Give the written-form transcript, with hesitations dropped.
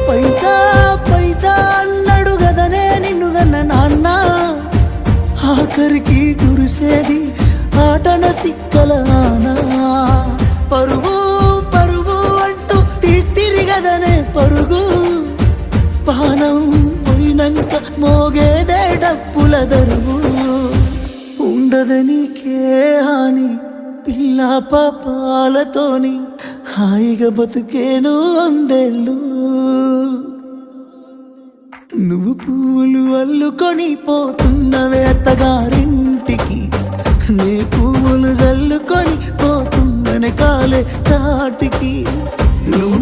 పైసా పైసా అన్నాడు గదనే నిన్ను గన్న నాన్న, ఆఖరికి కురిసేది ఆటన సిక్కల ఆనా. పరుగు పరుగు అంటూ తీస్తిరి గదనే పరుగు, పానం పోయినంక మోగేదే డప్పుల దరువు. ఉండదనికే హాని పిల్ల పాపాలతోని, హాయిగా బతుకేను వందేళ్ళు. నువ్వు పువ్వులు అల్లుకొని పోతున్నవే అత్తగారింటికి, నే పువ్వులు జల్లుకొని పోతున్ననే కాలే తాటికి. నువ్వు